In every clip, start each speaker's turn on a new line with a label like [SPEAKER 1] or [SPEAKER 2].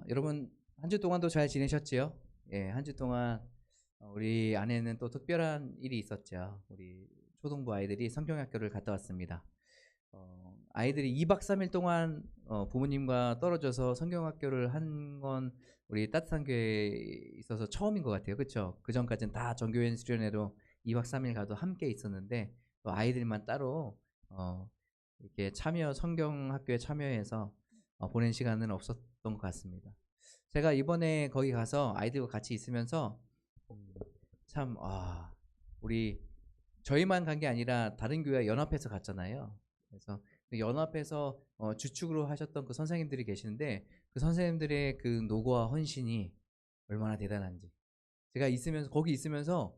[SPEAKER 1] 여러분 한 주 동안도 잘 지내셨지요? 예, 한 주 동안 우리 안에는 또 특별한 일이 있었죠. 우리 초등부 아이들이 성경학교를 갔다 왔습니다. 아이들이 2박 3일 동안 부모님과 떨어져서 성경학교를 한 건 우리 따뜻한 교회에 있어서 처음인 것 같아요. 그렇죠? 그 전까지는 다 전교회 수련회로 2박 3일 가도 함께 있었는데 또 아이들만 따로 이렇게 성경학교에 참여해서 보낸 시간은 없었던 것 같습니다. 제가 이번에 거기 가서 아이들과 같이 있으면서 음, 참, 우리 저희만 간 게 아니라 다른 교회 연합해서 갔잖아요. 그래서 그 연합해서 주축으로 하셨던 그 선생님들이 계시는데 그 선생님들의 그 노고와 헌신이 얼마나 대단한지 제가 있으면서 거기 있으면서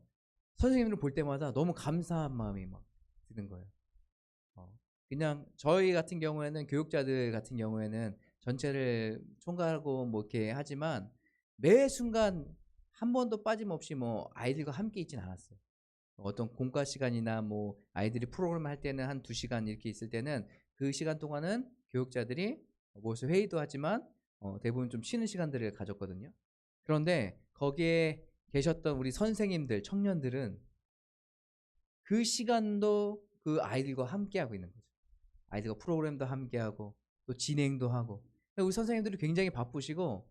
[SPEAKER 1] 선생님들을 볼 때마다 너무 감사한 마음이 막 드는 거예요. 그냥 저희 같은 경우에는 교육자들 같은 경우에는 전체를 총괄하고 뭐 이렇게 하지만 매 순간 한 번도 빠짐없이 뭐 아이들과 함께 있진 않았어요. 어떤 공과 시간이나 뭐 아이들이 프로그램 할 때는 한 2시간 이렇게 있을 때는 그 시간 동안은 교육자들이 모여서 회의도 하지만 대부분 좀 쉬는 시간들을 가졌거든요. 그런데 거기에 계셨던 우리 선생님들, 청년들은 그 시간도 그 아이들과 함께 하고 있는 거죠. 아이들과 프로그램도 함께하고 또 진행도 하고. 우리 선생님들이 굉장히 바쁘시고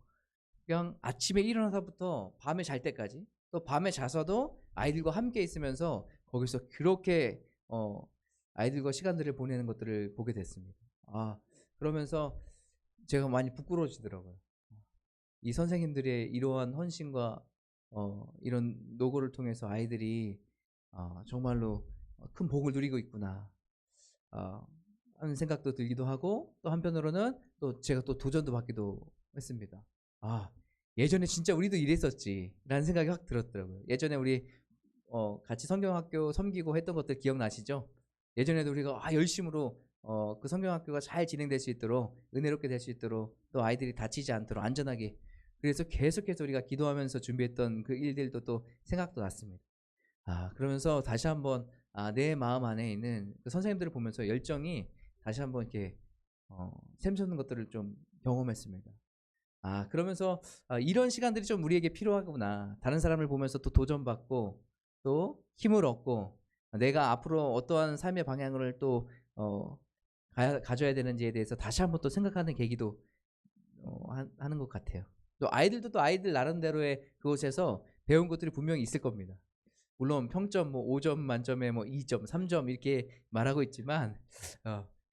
[SPEAKER 1] 그냥 아침에 일어나서부터 밤에 잘 때까지 또 밤에 자서도 아이들과 함께 있으면서 거기서 그렇게 아이들과 시간들을 보내는 것들을 보게 됐습니다. 그러면서 제가 많이 부끄러워지더라고요. 이 선생님들의 이러한 헌신과 이런 노고를 통해서 아이들이 정말로 큰 복을 누리고 있구나 어, 하는 생각도 들기도 하고 또 한편으로는 또 제가 또 도전도 받기도 했습니다. 아, 예전에 진짜 우리도 이랬었지 라는 생각이 확 들었더라고요. 예전에 우리 같이 성경학교 섬기고 했던 것들 기억나시죠? 예전에도 우리가 열심으로 그 성경학교가 잘 진행될 수 있도록 은혜롭게 될 수 있도록 또 아이들이 다치지 않도록 안전하게 그래서 계속해서 우리가 기도하면서 준비했던 그 일들도 또 생각도 났습니다. 그러면서 다시 한번 내 마음 안에 있는 그 선생님들을 보면서 열정이 다시 한번 이렇게 샘솟는 것들을 좀 경험했습니다. 그러면서 이런 시간들이 좀 우리에게 필요하구나. 다른 사람을 보면서 또 도전받고 또 힘을 얻고 내가 앞으로 어떠한 삶의 방향을 또 가져야 되는지에 대해서 다시 한번 또 생각하는 계기도 하는 것 같아요. 또 아이들도 또 아이들 나름대로의 그곳에서 배운 것들이 분명히 있을 겁니다. 물론 평점 뭐 5점 만점에 뭐 2점, 3점 이렇게 말하고 있지만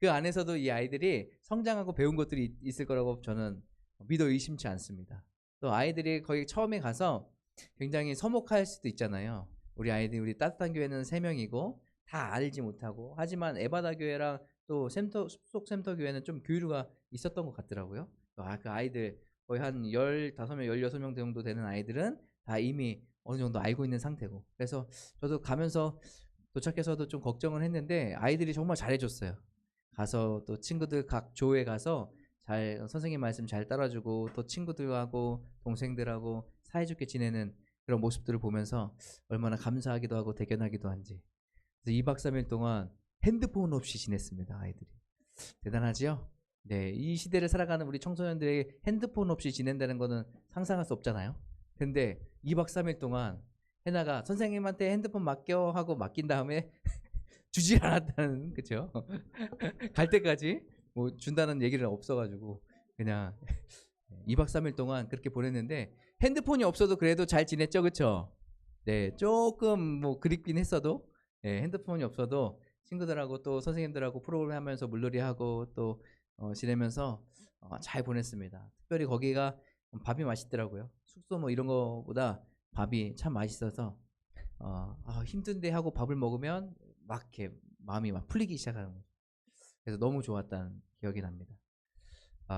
[SPEAKER 1] 그 안에서도 이 아이들이 성장하고 배운 것들이 있을 거라고 저는 믿어 의심치 않습니다. 또 아이들이 거기 처음에 가서 굉장히 서먹할 수도 있잖아요. 우리 아이들이 우리 따뜻한 교회는 3명이고 다 알지 못하고 하지만 에바다 교회랑 또 숲속 샘터 교회는 좀 교류가 있었던 것 같더라고요. 그 아이들 거의 한 15명, 16명 정도 되는 아이들은 다 이미 어느 정도 알고 있는 상태고 그래서 저도 가면서 도착해서도 좀 걱정을 했는데 아이들이 정말 잘해줬어요. 가서 또 친구들 각 조에 가서 잘 선생님 말씀 잘 따라주고 또 친구들하고 동생들하고 사이좋게 지내는 그런 모습들을 보면서 얼마나 감사하기도 하고 대견하기도 한지 그래서 2박 3일 동안 핸드폰 없이 지냈습니다. 아이들이 대단하지요? 네, 이 시대를 살아가는 우리 청소년들에게 핸드폰 없이 지낸다는 거는 상상할 수 없잖아요. 근데 2박 3일 동안 해나가 선생님한테 핸드폰 맡겨 하고 맡긴 다음에 주질 않았다는 그쵸? 갈 때까지 뭐 준다는 얘기는 없어가지고 그냥 2박 3일 동안 그렇게 보냈는데 핸드폰이 없어도 그래도 잘 지냈죠, 그쵸? 네, 조금 뭐 그립긴 했어도 핸드폰이 없어도 친구들하고 또 선생님들하고 프로그램 하면서 물놀이하고 또 지내면서 잘 보냈습니다. 특별히 거기가 밥이 맛있더라고요. 숙소 뭐 이런 거보다 밥이 참 맛있어서 힘든데 하고 밥을 먹으면 막 이렇게 마음이 막 풀리기 시작하는 거죠. 그래서 너무 좋았다는 기억이 납니다.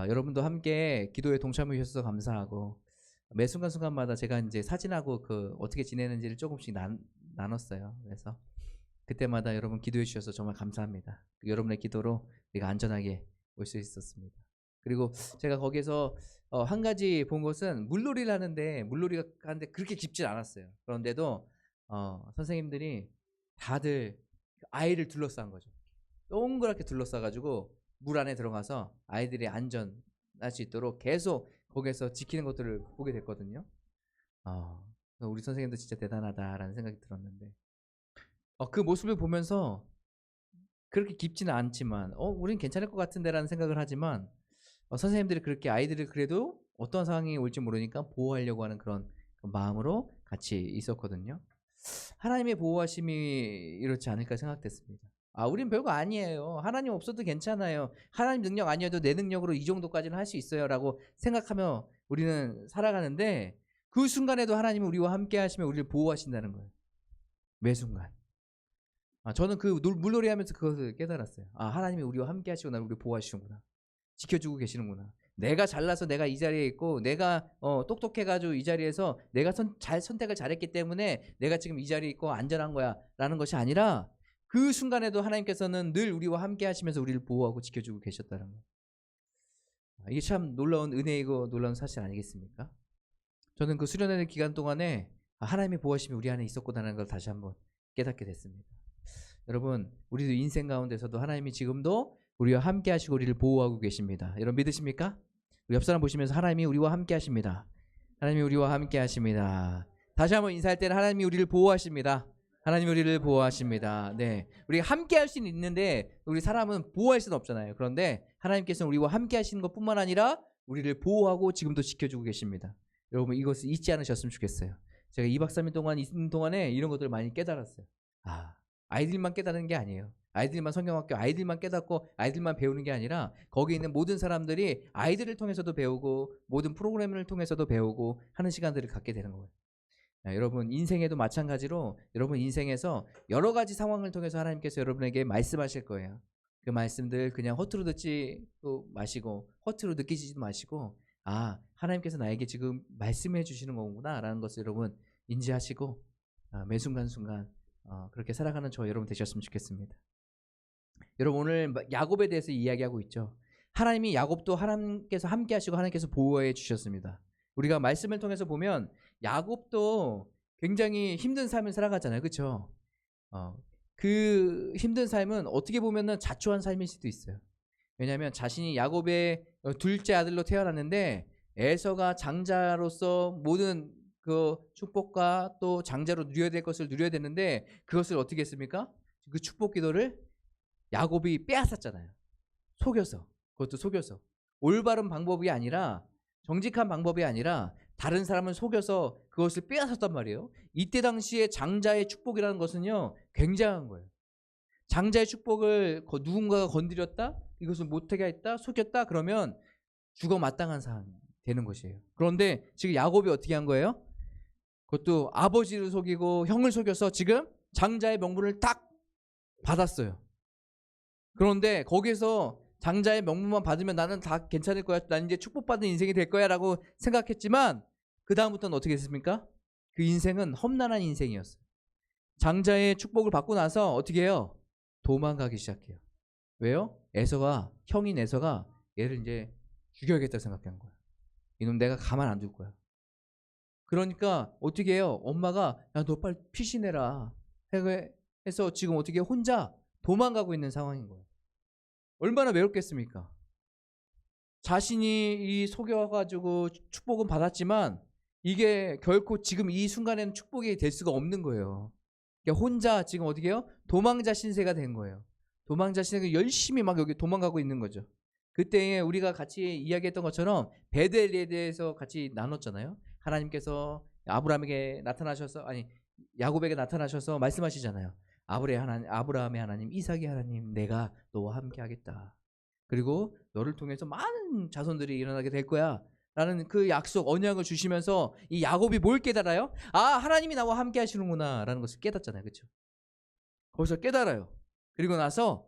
[SPEAKER 1] 여러분도 함께 기도에 동참해 주셔서 감사하고 매 순간순간마다 제가 이제 사진하고 그 어떻게 지내는지를 조금씩 나눴어요. 그래서 그때마다 여러분 기도해 주셔서 정말 감사합니다. 여러분의 기도로 우리가 안전하게 올 수 있었습니다. 그리고 제가 거기서 한 가지 본 것은 물놀이를 하는데 물놀이가 하는데 그렇게 깊진 않았어요. 그런데도 선생님들이 다들 아이를 둘러싼 거죠. 동그랗게 둘러싸가지고 물 안에 들어가서 아이들의 안전 할 수 있도록 계속 거기에서 지키는 것들을 보게 됐거든요. 우리 선생님도 진짜 대단하다라는 생각이 들었는데 그 모습을 보면서 그렇게 깊지는 않지만 우린 괜찮을 것 같은데라는 생각을 하지만 선생님들이 그렇게 아이들을 그래도 어떤 상황이 올지 모르니까 보호하려고 하는 그런 마음으로 같이 있었거든요. 하나님의 보호하심이 이렇지 않을까 생각됐습니다. 우린 별거 아니에요. 하나님 없어도 괜찮아요. 하나님 능력 아니어도 내 능력으로 이 정도까지는 할 수 있어요 라고 생각하며 우리는 살아가는데 그 순간에도 하나님은 우리와 함께 하시며 우리를 보호하신다는 거예요. 매 순간. 저는 그 물놀이 하면서 그것을 깨달았어요. 하나님이 우리와 함께 하시고 나를 우리 보호하시는구나. 지켜주고 계시는구나. 내가 잘나서 내가 이 자리에 있고 내가 똑똑해가지고 이 자리에서 내가 선택을 잘했기 때문에 내가 지금 이 자리에 있고 안전한 거야 라는 것이 아니라 그 순간에도 하나님께서는 늘 우리와 함께 하시면서 우리를 보호하고 지켜주고 계셨다는 거예요. 이게 참 놀라운 은혜이고 놀라운 사실 아니겠습니까? 저는 그 수련회 기간 동안에 하나님의 보호하심이 우리 안에 있었구나라는 걸 다시 한번 깨닫게 됐습니다. 여러분, 우리도 인생 가운데서도 하나님이 지금도 우리와 함께 하시고 우리를 보호하고 계십니다. 여러분 믿으십니까? 우리 옆 사람 보시면서 하나님이 우리와 함께 하십니다. 하나님이 우리와 함께 하십니다. 다시 한번 인사할 때는 하나님이 우리를 보호하십니다. 하나님이 우리를 보호하십니다. 네, 우리가 함께 할 수는 있는데 우리 사람은 보호할 수는 없잖아요. 그런데 하나님께서는 우리와 함께 하시는 것뿐만 아니라 우리를 보호하고 지금도 지켜주고 계십니다. 여러분 이것을 잊지 않으셨으면 좋겠어요. 제가 2박 3일 동안 있는 동안에 이런 것들을 많이 깨달았어요. 아이들만 깨닫는 게 아니에요. 아이들만 성경학교 아이들만 깨닫고 아이들만 배우는 게 아니라 거기 있는 모든 사람들이 아이들을 통해서도 배우고 모든 프로그램을 통해서도 배우고 하는 시간들을 갖게 되는 거예요. 여러분 인생에도 마찬가지로 여러분 인생에서 여러 가지 상황을 통해서 하나님께서 여러분에게 말씀하실 거예요. 그 말씀들 그냥 허투루 듣지도 마시고 허투루 느끼지도 마시고 하나님께서 나에게 지금 말씀해 주시는 거구나 라는 것을 여러분 인지하시고 매 순간순간 그렇게 살아가는 저 여러분 되셨으면 좋겠습니다. 여러분 오늘 야곱에 대해서 이야기하고 있죠. 하나님이 야곱도 하나님께서 함께 하시고 하나님께서 보호해 주셨습니다. 우리가 말씀을 통해서 보면 야곱도 굉장히 힘든 삶을 살아가잖아요. 그렇죠? 그 힘든 삶은 어떻게 보면 자초한 삶일 수도 있어요. 왜냐하면 자신이 야곱의 둘째 아들로 태어났는데 에서가 장자로서 모든 그 축복과 또 장자로 누려야 될 것을 누려야 되는데 그것을 어떻게 했습니까? 그 축복 기도를 야곱이 빼앗았잖아요. 속여서. 그것도 속여서. 올바른 방법이 아니라 정직한 방법이 아니라 다른 사람을 속여서 그것을 빼앗았단 말이에요. 이때 당시에 장자의 축복이라는 것은요 굉장한 거예요. 장자의 축복을 누군가가 건드렸다? 이것을 못하게 했다? 속였다? 그러면 죽어 마땅한 사람이 되는 것이에요. 그런데 지금 야곱이 어떻게 한 거예요? 그것도 아버지를 속이고 형을 속여서 지금 장자의 명분을 딱 받았어요. 그런데 거기서 장자의 명분만 받으면 나는 다 괜찮을 거야. 난 이제 축복받은 인생이 될 거야 라고 생각했지만 그 다음부터는 어떻게 됐습니까? 그 인생은 험난한 인생이었어요. 장자의 축복을 받고 나서 어떻게 해요? 도망가기 시작해요. 왜요? 형인 에서가 얘를 이제 죽여야겠다 생각한 거야. 이놈 내가 가만 안 둘 거야. 그러니까 어떻게 해요? 엄마가 야 너 빨리 피신해라 해서 지금 어떻게 혼자 도망가고 있는 상황인 거예요. 얼마나 외롭겠습니까? 자신이 이 속여가지고 축복은 받았지만 이게 결코 지금 이 순간에는 축복이 될 수가 없는 거예요. 그러니까 혼자 지금 어떻게 해요? 도망자 신세가 된 거예요. 도망자 신세가 열심히 막 여기 도망가고 있는 거죠. 그때 우리가 같이 이야기했던 것처럼 베델에 대해서 같이 나눴잖아요. 하나님께서 아브라함에게 나타나셔서 야곱에게 나타나셔서 말씀하시잖아요. 아브라함의 하나님, 이삭의 하나님, 내가 너와 함께 하겠다. 그리고 너를 통해서 많은 자손들이 일어나게 될 거야. 라는 그 약속, 언약을 주시면서 이 야곱이 뭘 깨달아요? 하나님이 나와 함께 하시는구나 라는 것을 깨닫잖아요. 그렇죠? 거기서 깨달아요. 그리고 나서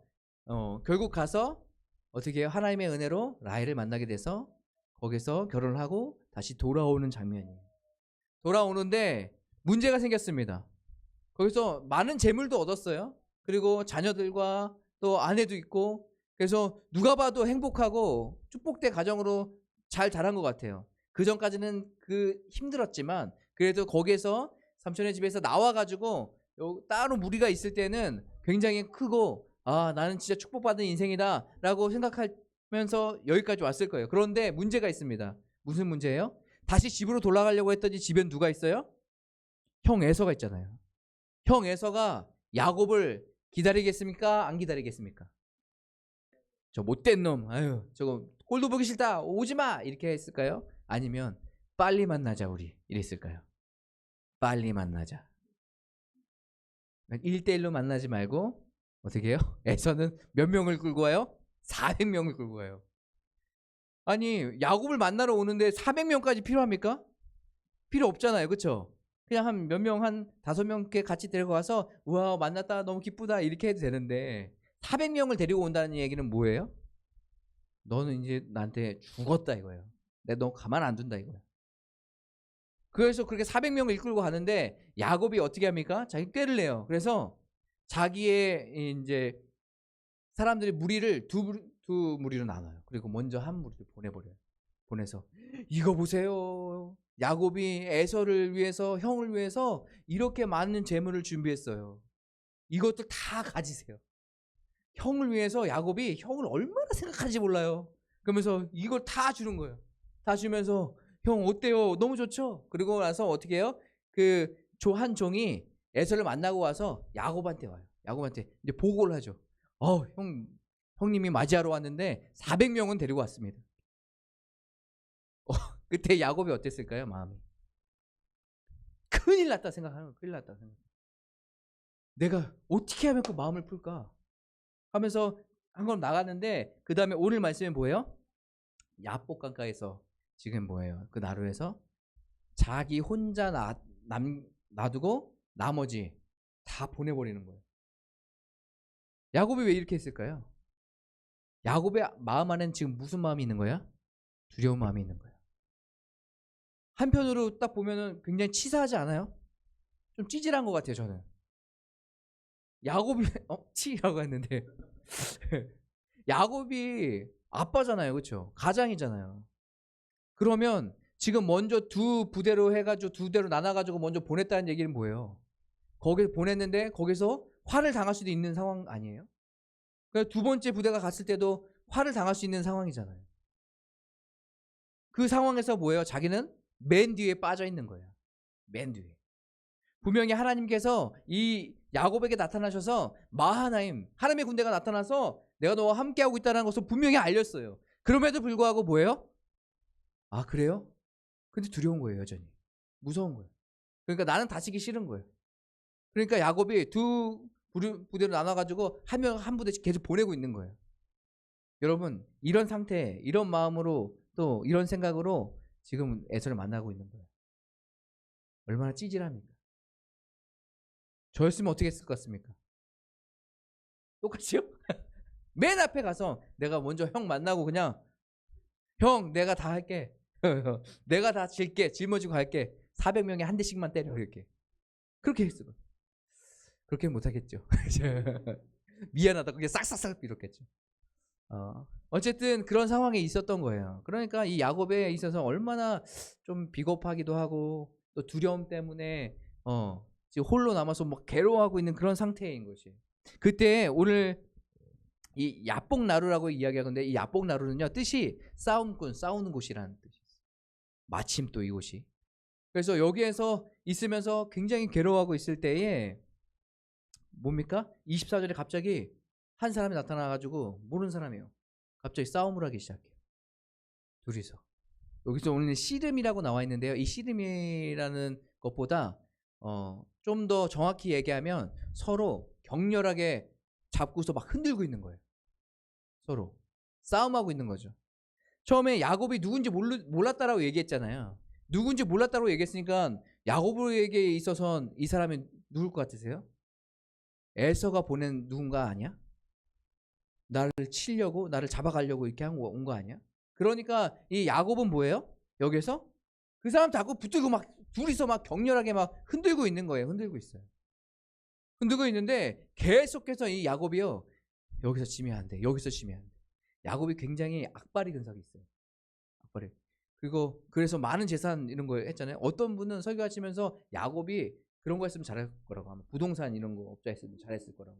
[SPEAKER 1] 결국 가서 어떻게 해요? 하나님의 은혜로 라헬을 만나게 돼서 거기서 결혼을 하고 다시 돌아오는 장면이에요. 돌아오는데 문제가 생겼습니다. 거기서 많은 재물도 얻었어요. 그리고 자녀들과 또 아내도 있고 그래서 누가 봐도 행복하고 축복된 가정으로 잘 자란 것 같아요. 그 전까지는 힘들었지만 그래도 거기에서 삼촌의 집에서 나와가지고 따로 무리가 있을 때는 굉장히 크고 나는 진짜 축복받은 인생이다 라고 생각할 면서 여기까지 왔을 거예요. 그런데 문제가 있습니다. 무슨 문제예요? 다시 집으로 돌아가려고 했더니 집엔 누가 있어요? 형 에서가 있잖아요. 형 에서가 야곱을 기다리겠습니까? 안 기다리겠습니까? 저 못된 놈, 아유 저거 꼴도 보기 싫다, 오지마, 이렇게 했을까요? 아니면 빨리 만나자 우리, 이랬을까요? 빨리 만나자. 1대1로 만나지 말고 어떻게 해요? 에서는 몇 명을 끌고 와요? 400명을 끌고 와요. 아니 야곱을 만나러 오는데 400명까지 필요합니까? 필요 없잖아요. 그렇죠? 그냥 한 몇 명, 한 5명 이렇게 같이 데려가서 우와 만났다 너무 기쁘다 이렇게 해도 되는데 400명을 데리고 온다는 얘기는 뭐예요? 너는 이제 나한테 죽었다 이거예요. 내가 너 가만 안 둔다 이거예요. 그래서 그렇게 400명을 이끌고 가는데 야곱이 어떻게 합니까? 자기 꾀를 내요. 그래서 자기의 이제 사람들이 무리를 두 무리로 나눠요. 그리고 먼저 한 무리를 보내버려요. 보내서 이거 보세요. 야곱이 에서를 위해서, 형을 위해서 이렇게 많은 재물을 준비했어요. 이것들 다 가지세요. 형을 위해서 야곱이 형을 얼마나 생각하는지 몰라요. 그러면서 이걸 다 주는 거예요. 다 주면서 형 어때요? 너무 좋죠? 그리고 나서 어떻게 해요? 그 한 종이 에서를 만나고 와서 야곱한테 와요. 야곱한테 이제 보고를 하죠. 형님이 맞이하러 왔는데 400명은 데리고 왔습니다. 그때 야곱이 어땠을까요? 마음이 큰일 났다 생각하는 거예요. 큰일 났다 생각. 내가 어떻게 하면 그 마음을 풀까 하면서 한 걸 나갔는데, 그 다음에 오늘 말씀이 뭐예요? 야복 강가에서 지금 뭐예요? 그 나루에서 자기 혼자 놔두고 나머지 다 보내버리는 거예요. 야곱이 왜 이렇게 했을까요? 야곱의 마음 안에는 지금 무슨 마음이 있는 거야? 두려운 마음이 있는 거예요. 한편으로 딱 보면은 굉장히 치사하지 않아요? 좀 찌질한 것 같아요, 저는. 야곱이 치라고 했는데 야곱이 아빠잖아요, 그렇죠? 가장이잖아요. 그러면 지금 먼저 두 부대로 해가지고 두 대로 나눠가지고 먼저 보냈다는 얘기는 뭐예요? 거기서 보냈는데 거기서 화를 당할 수도 있는 상황 아니에요? 그러니까 두 번째 부대가 갔을 때도 화를 당할 수 있는 상황이잖아요. 그 상황에서 뭐예요? 자기는 맨 뒤에 빠져 있는 거예요. 맨 뒤에. 분명히 하나님께서 이 야곱에게 나타나셔서 마하나임, 하나님의 군대가 나타나서 내가 너와 함께하고 있다는 것을 분명히 알렸어요. 그럼에도 불구하고 뭐예요? 아 그래요? 근데 두려운 거예요. 여전히 무서운 거예요. 그러니까 나는 다치기 싫은 거예요. 그러니까 야곱이 두 부대로 나눠가지고 한 부대씩 계속 보내고 있는 거예요. 여러분 이런 상태, 이런 마음으로 또 이런 생각으로 지금 에서를 만나고 있는 거예요. 얼마나 찌질합니까? 저였으면 어떻게 했을 것 같습니까? 똑같이요? 맨 앞에 가서 내가 먼저 형 만나고 그냥 형 내가 다 할게. 내가 다 질게. 짊어지고 갈게. 400명에 한 대씩만 때려 이렇게. 그렇게 했어요. 그렇게 못하겠죠. 미안하다. 그게 싹싹싹 이렇겠죠. 어쨌든 그런 상황에 있었던 거예요. 그러니까 이 야곱에 있어서 얼마나 좀 비겁하기도 하고 또 두려움 때문에 지금 홀로 남아서 막 괴로워하고 있는 그런 상태인 것이. 그때 오늘 이 야복나루라고 이야기하는데 이 야복나루는요 뜻이 싸움꾼, 싸우는 곳이라는 뜻이에요. 마침 또 이곳이. 그래서 여기에서 있으면서 굉장히 괴로워하고 있을 때에 뭡니까? 24절에 갑자기 한 사람이 나타나가지고 모르는 사람이에요. 갑자기 싸움을 하기 시작해요. 둘이서. 여기서 오늘 씨름이라고 나와 있는데요. 이 씨름이라는 것보다 좀 더 정확히 얘기하면 서로 격렬하게 잡고서 막 흔들고 있는 거예요. 서로 싸움하고 있는 거죠. 처음에 야곱이 누군지 몰랐다라고 얘기했잖아요. 누군지 몰랐다고 얘기했으니까 야곱에게 있어서는 이 사람이 누굴 것 같으세요? 에서가 보낸 누군가 아니야? 나를 치려고, 나를 잡아가려고 이렇게 온 거 아니야? 그러니까 이 야곱은 뭐예요? 여기서 그 사람 자꾸 붙들고 막 둘이서 막 격렬하게 막 흔들고 있는 거예요. 흔들고 있어요. 흔들고 있는데 계속해서 이 야곱이요. 여기서 치면 안 돼. 여기서 치면 안 돼. 야곱이 굉장히 악바리 근성이 있어요. 악바리. 그리고 그래서 많은 재산 이런 거 했잖아요. 어떤 분은 설교하시면서 야곱이 그런 거 했으면 잘할 거라고 하면 부동산 이런 거 업자 했으면 잘했을 거라고.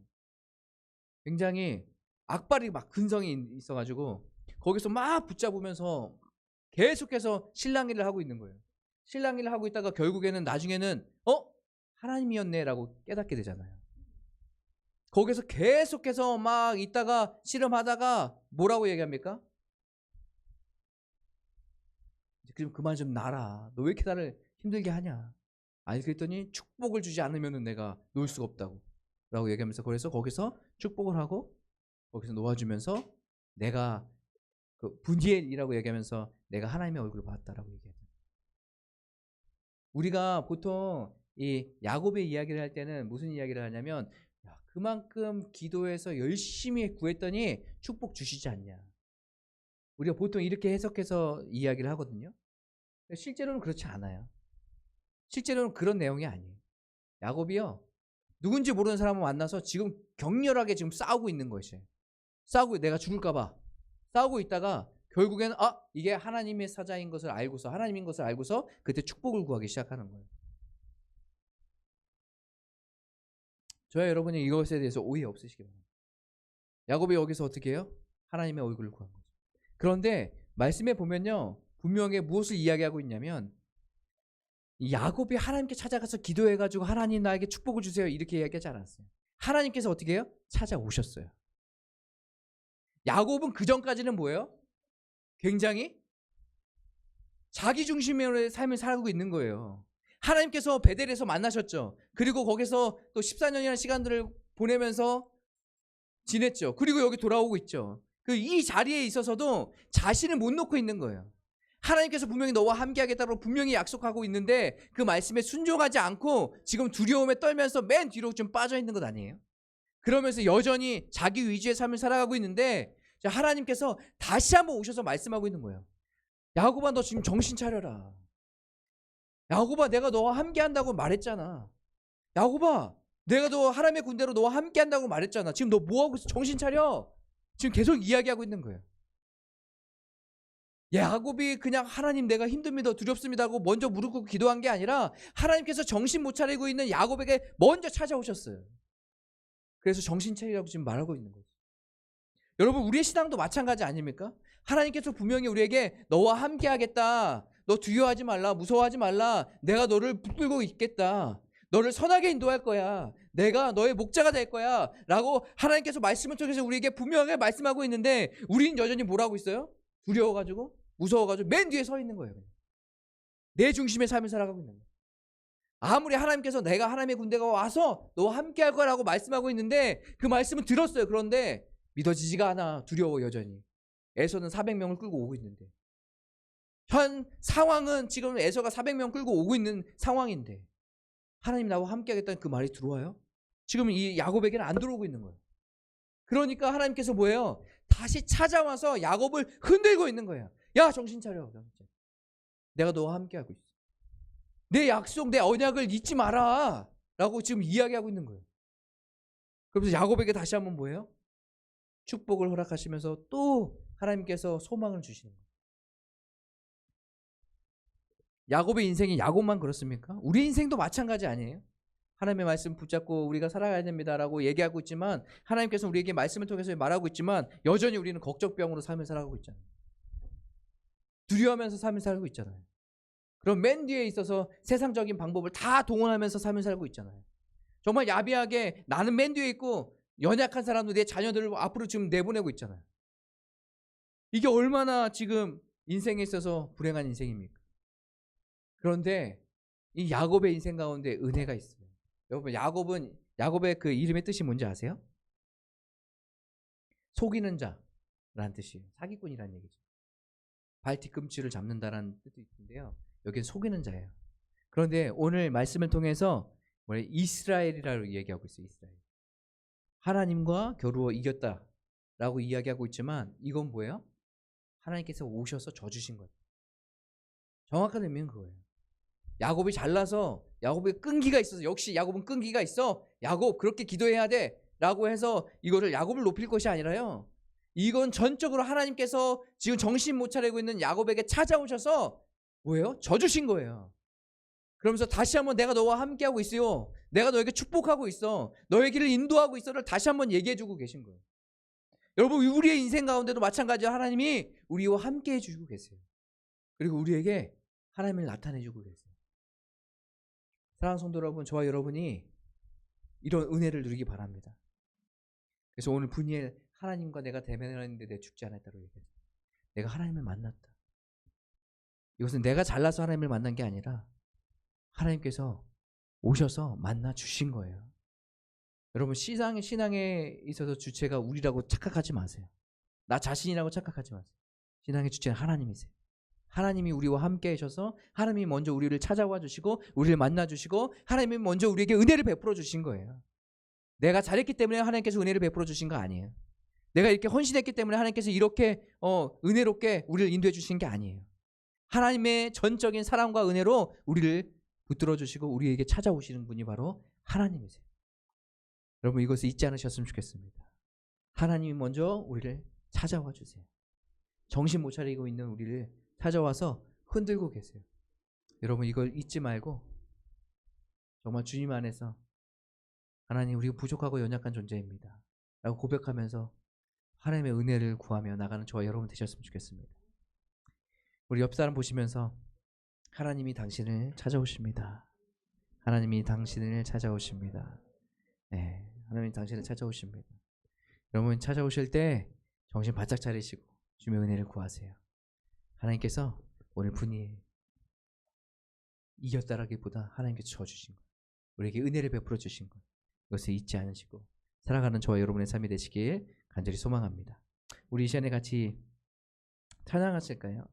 [SPEAKER 1] 굉장히 악바리 막 근성이 있어가지고 거기서 막 붙잡으면서 계속해서 실랑이를 하고 있는 거예요. 실랑이를 하고 있다가 결국에는 나중에는 하나님이었네라고 깨닫게 되잖아요. 거기서 계속해서 막 있다가 씨름하다가 뭐라고 얘기합니까? 그럼 그만 좀 놔라. 너 왜 이렇게 나를 힘들게 하냐? 아니 그랬더니 축복을 주지 않으면 내가 놓을 수가 없다고 라고 얘기하면서, 그래서 거기서 축복을 하고 거기서 놓아주면서 내가 그 분이엘이라고 얘기하면서 내가 하나님의 얼굴을 봤다라고 얘기해요. 우리가 보통 이 야곱의 이야기를 할 때는 무슨 이야기를 하냐면, 야, 그만큼 기도해서 열심히 구했더니 축복 주시지 않냐. 우리가 보통 이렇게 해석해서 이야기를 하거든요. 실제로는 그렇지 않아요. 실제로는 그런 내용이 아니에요. 야곱이요, 누군지 모르는 사람을 만나서 지금 격렬하게 지금 싸우고 있는 것이에요. 싸우고 내가 죽을까봐 싸우고 있다가 결국에는 이게 하나님의 사자인 것을 알고서, 하나님인 것을 알고서 그때 축복을 구하기 시작하는 거예요. 저와 여러분이 이것에 대해서 오해 없으시기 바랍니다. 야곱이 여기서 어떻게 해요? 하나님의 얼굴을 구한 거죠. 그런데 말씀에 보면요, 분명히 무엇을 이야기하고 있냐면, 야곱이 하나님께 찾아가서 기도해가지고 하나님 나에게 축복을 주세요 이렇게 이야기하지 않았어요. 하나님께서 어떻게 해요? 찾아오셨어요. 야곱은 그 전까지는 뭐예요? 굉장히 자기 중심의 삶을 살고 있는 거예요. 하나님께서 베델에서 만나셨죠. 그리고 거기서 또 14년이라는 시간들을 보내면서 지냈죠. 그리고 여기 돌아오고 있죠. 이 자리에 있어서도 자신을 못 놓고 있는 거예요. 하나님께서 분명히 너와 함께 하겠다고 분명히 약속하고 있는데 그 말씀에 순종하지 않고 지금 두려움에 떨면서 맨 뒤로 좀 빠져 있는 것 아니에요? 그러면서 여전히 자기 위주의 삶을 살아가고 있는데 하나님께서 다시 한번 오셔서 말씀하고 있는 거예요. 야곱아, 너 지금 정신 차려라. 야곱아, 내가 너와 함께 한다고 말했잖아. 야곱아, 내가 너 하나님의 군대로 너와 함께 한다고 말했잖아. 지금 너 뭐하고 있어? 정신 차려. 지금 계속 이야기하고 있는 거예요. 야곱이 그냥 하나님 내가 힘듭니다, 두렵습니다 하고 먼저 무릎 꿇고 기도한 게 아니라 하나님께서 정신 못 차리고 있는 야곱에게 먼저 찾아오셨어요. 그래서 정신 차리라고 지금 말하고 있는 거죠. 여러분, 우리의 신앙도 마찬가지 아닙니까? 하나님께서 분명히 우리에게 너와 함께 하겠다, 너 두려워하지 말라, 무서워하지 말라, 내가 너를 붙들고 있겠다, 너를 선하게 인도할 거야, 내가 너의 목자가 될 거야 라고 하나님께서 말씀을 통해서 우리에게 분명하게 말씀하고 있는데 우리는 여전히 뭐라고 있어요? 두려워가지고 무서워가지고 맨 뒤에 서 있는 거예요. 내 중심의 삶을 살아가고 있는 거예요. 아무리 하나님께서 내가 하나님의 군대가 와서 너와 함께 할 거라고 말씀하고 있는데 그 말씀은 들었어요. 그런데 믿어지지가 않아. 두려워. 여전히 에서는 400명을 끌고 오고 있는데, 현 상황은 지금 에서가 400명 끌고 오고 있는 상황인데 하나님 나와 함께 하겠다는 그 말이 들어와요? 지금 이 야곱에게는 안 들어오고 있는 거예요. 그러니까 하나님께서 뭐예요? 다시 찾아와서 야곱을 흔들고 있는 거예요. 야, 정신 차려. 내가 너와 함께 하고 있어. 내 약속, 내 언약을 잊지 마라 라고 지금 이야기하고 있는 거예요. 그러면서 야곱에게 다시 한번 뭐예요? 축복을 허락하시면서 또 하나님께서 소망을 주시는 거예요. 야곱의 인생이 야곱만 그렇습니까? 우리 인생도 마찬가지 아니에요? 하나님의 말씀 붙잡고 우리가 살아가야 됩니다라고 얘기하고 있지만, 하나님께서 우리에게 말씀을 통해서 말하고 있지만 여전히 우리는 걱정병으로 삶을 살아가고 있잖아요. 두려워하면서 삶을 살고 있잖아요. 그럼 맨 뒤에 있어서 세상적인 방법을 다 동원하면서 삶을 살고 있잖아요. 정말 야비하게 나는 맨 뒤에 있고 연약한 사람도 내 자녀들을 앞으로 지금 내보내고 있잖아요. 이게 얼마나 지금 인생에 있어서 불행한 인생입니까? 그런데 이 야곱의 인생 가운데 은혜가 있어요. 여러분, 야곱의 그 이름의 뜻이 뭔지 아세요? 속이는 자라는 뜻이에요. 사기꾼이라는 얘기죠. 발 뒤꿈치를 잡는다라는 뜻도 있는데요, 여기는 속이는 자예요. 그런데 오늘 말씀을 통해서 이스라엘이라고 얘기하고 있어요. 이스라엘. 하나님과 겨루어 이겼다라고 이야기하고 있지만 이건 뭐예요? 하나님께서 오셔서 져주신 거예요. 정확한 의미는 그거예요. 야곱이 잘나서, 야곱이 끈기가 있어서, 역시 야곱은 끈기가 있어, 야곱 그렇게 기도해야 돼 라고 해서 이거를 야곱을 높일 것이 아니라요, 이건 전적으로 하나님께서 지금 정신 못 차리고 있는 야곱에게 찾아오셔서 뭐예요? 져주신 거예요. 그러면서 다시 한번 내가 너와 함께하고 있어요, 내가 너에게 축복하고 있어, 너의 길을 인도하고 있어를 다시 한번 얘기해주고 계신 거예요. 여러분 우리의 인생 가운데도 마찬가지로 하나님이 우리와 함께 해주고 계세요. 그리고 우리에게 하나님을 나타내주고 계세요. 사랑하는 성도 여러분, 저와 여러분이 이런 은혜를 누리기 바랍니다. 그래서 오늘 분이엘 하나님과 내가 대면했는데 내가 죽지 않았다고 얘기했어요. 내가 하나님을 만났다. 이것은 내가 잘나서 하나님을 만난 게 아니라 하나님께서 오셔서 만나 주신 거예요. 여러분 신앙에 있어서 주체가 우리라고 착각하지 마세요. 나 자신이라고 착각하지 마세요. 신앙의 주체는 하나님이세요. 하나님이 우리와 함께 하셔서 하나님이 먼저 우리를 찾아와 주시고 우리를 만나 주시고 하나님이 먼저 우리에게 은혜를 베풀어 주신 거예요. 내가 잘했기 때문에 하나님께서 은혜를 베풀어 주신 거 아니에요. 내가 이렇게 헌신했기 때문에 하나님께서 이렇게 은혜롭게 우리를 인도해 주신 게 아니에요. 하나님의 전적인 사랑과 은혜로 우리를 붙들어 주시고 우리에게 찾아오시는 분이 바로 하나님이세요. 여러분 이것을 잊지 않으셨으면 좋겠습니다. 하나님이 먼저 우리를 찾아와 주세요. 정신 못 차리고 있는 우리를 찾아와서 흔들고 계세요. 여러분 이걸 잊지 말고 정말 주님 안에서 하나님 우리가 부족하고 연약한 존재입니다 라고 고백하면서 하나님의 은혜를 구하며 나가는 저와 여러분 되셨으면 좋겠습니다. 우리 옆 사람 보시면서 하나님이 당신을 찾아오십니다. 하나님이 당신을 찾아오십니다. 네, 하나님이 당신을 찾아오십니다. 여러분 찾아오실 때 정신 바짝 차리시고 주님의 은혜를 구하세요. 하나님께서 오늘 분이 이겼다라기보다 하나님께서 져주신 것, 우리에게 은혜를 베풀어 주신 것, 이것을 잊지 않으시고 살아가는 저와 여러분의 삶이 되시길 간절히 소망합니다. 우리 이 시간에 같이 찬양하실까요?